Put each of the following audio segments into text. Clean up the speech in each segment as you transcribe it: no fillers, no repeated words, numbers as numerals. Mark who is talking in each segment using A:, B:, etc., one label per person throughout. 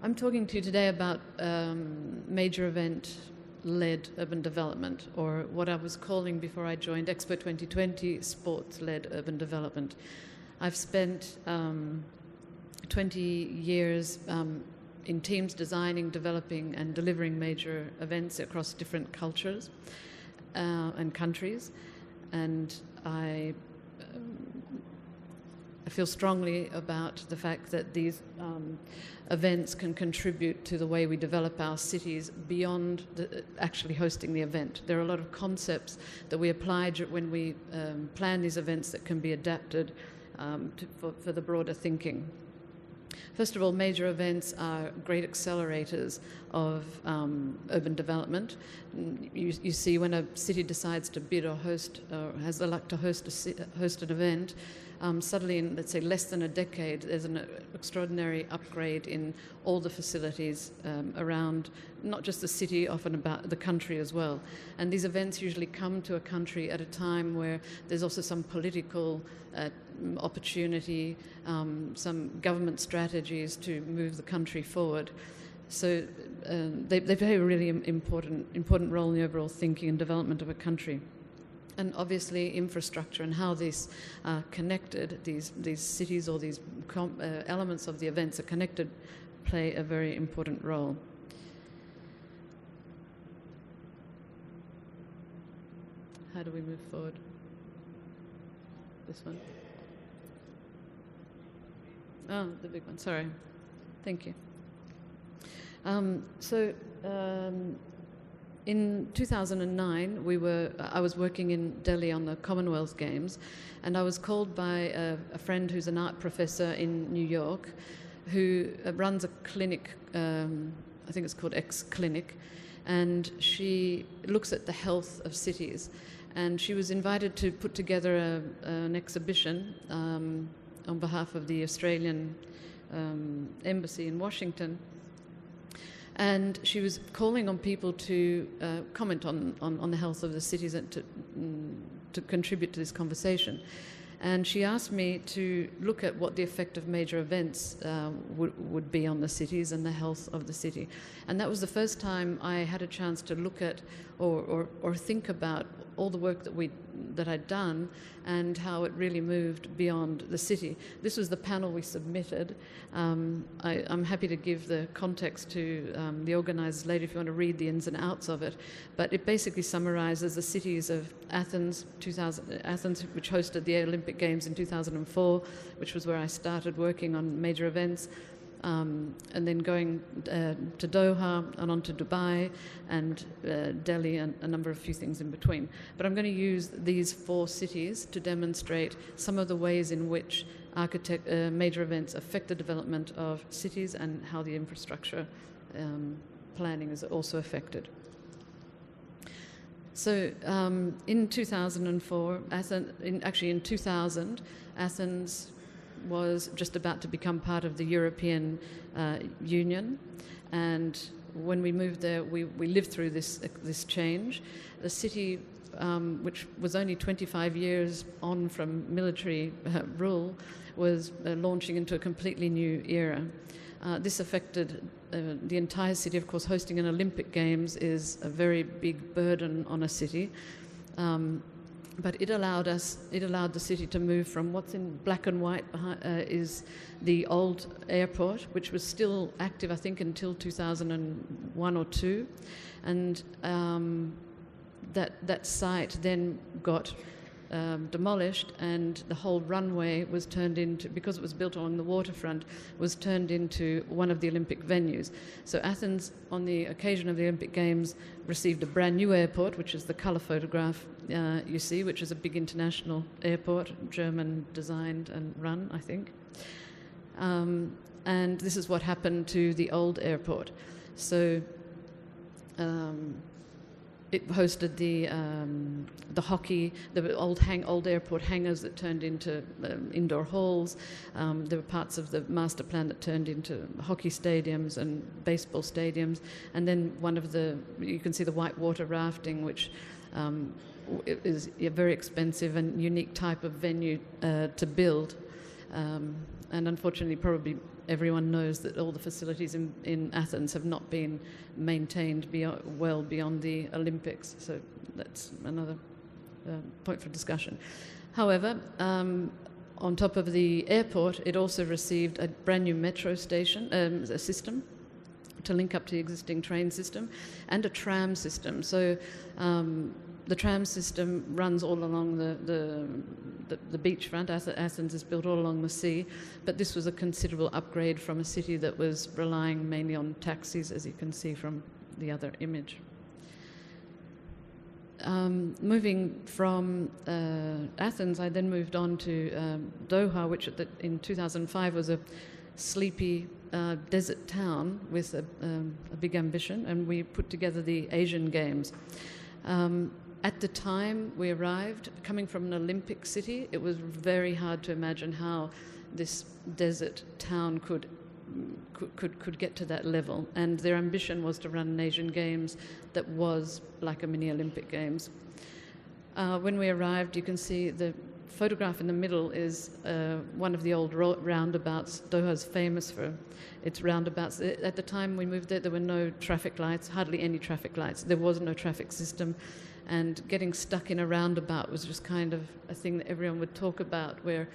A: I'm talking to you today about major event-led urban development, or what I was calling before I joined Expo 2020, sports-led urban development. I've spent 20 years in teams designing, developing and delivering major events across different cultures and countries, and I feel strongly about the fact that these events can contribute to the way we develop our cities beyond actually hosting the event. There are a lot of concepts that we apply when we plan these events that can be adapted for the broader thinking. First of all, major events are great accelerators of urban development. You see, when a city decides to bid or host, or has the luck to host an event, suddenly in, let's say, less than a decade, there's an extraordinary upgrade in all the facilities around, not just the city, often about the country as well. And these events usually come to a country at a time where there's also some political opportunity, some government strategies to move the country forward. So they play a really important role in the overall thinking and development of a country. And obviously infrastructure and how these are connected, these cities or these elements of the events are connected, play a very important role. How do we move forward? This one? Oh, the big one, sorry. Thank you. In 2009, I was working in Delhi on the Commonwealth Games, and I was called by a friend who's an art professor in New York, who runs a clinic, I think it's called X Clinic, and she looks at the health of cities. And she was invited to put together an exhibition on behalf of the Australian Embassy in Washington. And she was calling on people to comment on the health of the cities and to contribute to this conversation. And she asked me to look at what the effect of major events would be on the cities and the health of the city. And that was the first time I had a chance to look at or think about all the work that I'd done and how it really moved beyond the city. This was the panel we submitted. I'm happy to give the context to the organisers later if you want to read the ins and outs of it. But it basically summarises the cities of Athens, which hosted the Olympic Games in 2004, which was where I started working on major events. And then going to Doha and on to Dubai and Delhi and a few things in between. But I'm going to use these 4 cities to demonstrate some of the ways in which major events affect the development of cities and how the infrastructure planning is also affected. So in 2004, in 2000, Athens was just about to become part of the European Union, and when we moved there, we lived through this change. The city, which was only 25 years on from military rule, was launching into a completely new era. This affected the entire city. Of course, hosting an Olympic Games is a very big burden on a city. But it allowed the city to move from what's in black and white is the old airport, which was still active, I think, until 2001 or 2. And that site then got demolished, and the whole runway was turned into, because it was built along the waterfront, was turned into one of the Olympic venues. So Athens, on the occasion of the Olympic Games, received a brand new airport, which is the colour photograph you see, which is a big international airport, German designed and run, I think. And this is what happened to the old airport. So it hosted the hockey, the old airport hangars that turned into indoor halls. There were parts of the master plan that turned into hockey stadiums and baseball stadiums. And then you can see the whitewater rafting, which is a very expensive and unique type of venue to build. And unfortunately probably everyone knows that all the facilities in Athens have not been maintained well beyond the Olympics. So that's another point for discussion. However, on top of the airport, it also received a brand new metro station, a system to link up to the existing train system, and a tram system. So the tram system runs all along the beachfront. Athens is built all along the sea, but this was a considerable upgrade from a city that was relying mainly on taxis, as you can see from the other image. Moving from Athens, I then moved on to Doha, which in 2005 was a sleepy desert town with a big ambition, and we put together the Asian Games. At the time we arrived, coming from an Olympic city, it was very hard to imagine how this desert town could get to that level, and their ambition was to run an Asian Games that was like a mini Olympic Games. When we arrived, you can see the photograph in the middle is one of the old roundabouts. Doha is famous for its roundabouts. At the time we moved there were no traffic lights, hardly any traffic lights. There was no traffic system, and getting stuck in a roundabout was just kind of a thing that everyone would talk about, where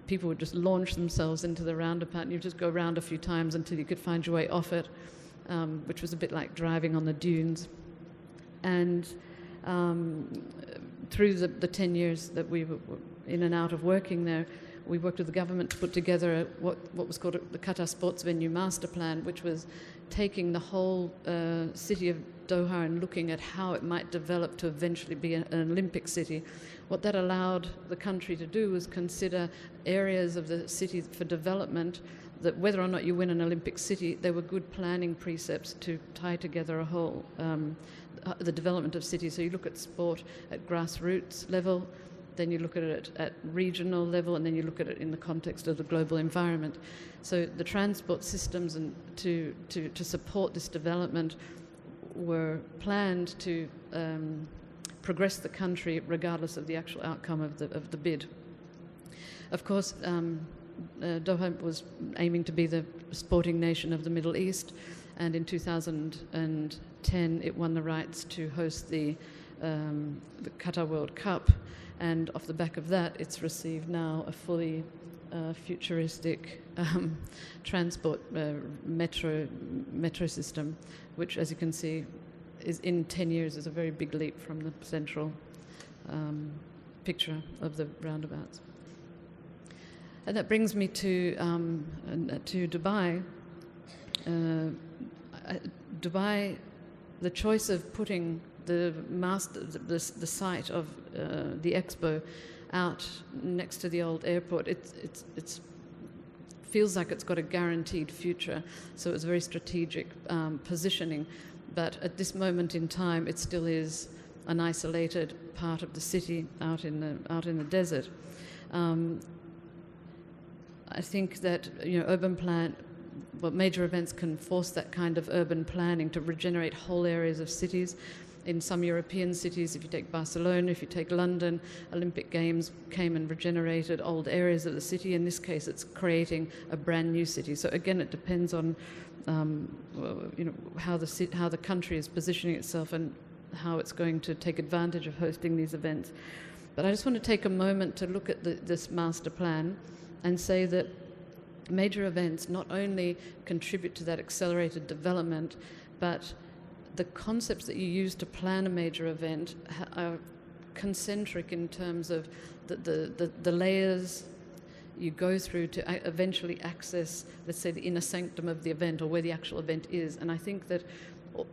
A: people would just launch themselves into the roundabout and you just go around a few times until you could find your way off it, which was a bit like driving on the dunes. And through the 10 years that we were in and out of working there, we worked with the government to put together what was called the Qatar Sports Venue Master Plan, which was taking the whole city of Doha and looking at how it might develop to eventually be an Olympic city. What that allowed the country to do was consider areas of the city for development that, whether or not you win an Olympic city, there were good planning precepts to tie together a whole, the development of cities. So you look at sport at grassroots level, then you look at it at regional level, and then you look at it in the context of the global environment. So the transport systems and to support this development were planned to progress the country regardless of the actual outcome of the bid. Of course, Doha was aiming to be the sporting nation of the Middle East, and in 2010 it won the rights to host the Qatar World Cup, and off the back of that it's received now a fully futuristic transport metro system, which, as you can see, is in 10 years is a very big leap from the central picture of the roundabouts. And that brings me to Dubai. Dubai, the choice of putting the site of the expo out next to the old airport, it feels like it's got a guaranteed future. So it's very strategic positioning. But at this moment in time, it still is an isolated part of the city out in the desert. I think that major events can force that kind of urban planning to regenerate whole areas of cities. In some European cities, if you take Barcelona, if you take London, Olympic Games came and regenerated old areas of the city. In this case, it's creating a brand new city. So again, it depends on how the country is positioning itself and how it's going to take advantage of hosting these events. But I just want to take a moment to look at this master plan and say that major events not only contribute to that accelerated development, but the concepts that you use to plan a major event are concentric in terms of the layers you go through to eventually access, let's say, the inner sanctum of the event, or where the actual event is. And I think that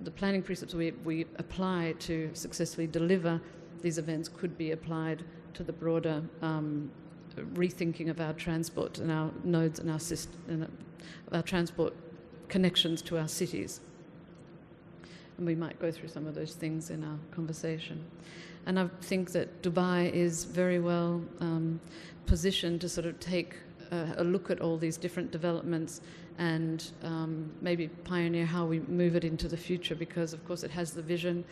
A: the planning precepts we apply to successfully deliver these events could be applied to the broader rethinking of our transport and our nodes and our transport connections to our cities. And we might go through some of those things in our conversation. And I think that Dubai is very well positioned to sort of take a look at all these different developments and maybe pioneer how we move it into the future, because of course it has the vision,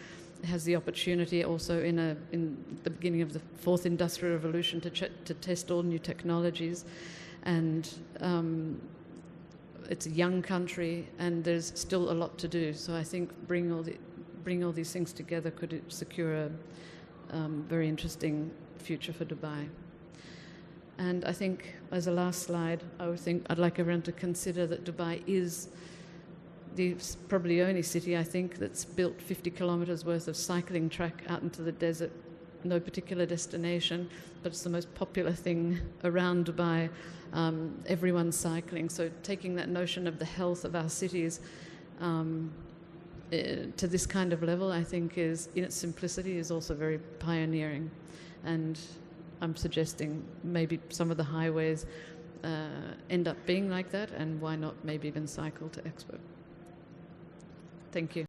A: it has the opportunity also in the beginning of the fourth industrial revolution to test all new technologies, and it's a young country, and there's still a lot to do. So I think bring all these things together could secure a very interesting future for Dubai. And I think, as a last slide, I'd like everyone to consider that Dubai is the probably only city, I think, that's built 50 kilometres worth of cycling track out into the desert, no particular destination, but it's the most popular thing around Dubai. Everyone's cycling. So taking that notion of the health of our cities to this kind of level, I think, is, in its simplicity, is also very pioneering. And I'm suggesting maybe some of the highways end up being like that, and why not maybe even cycle to Expo. Thank you.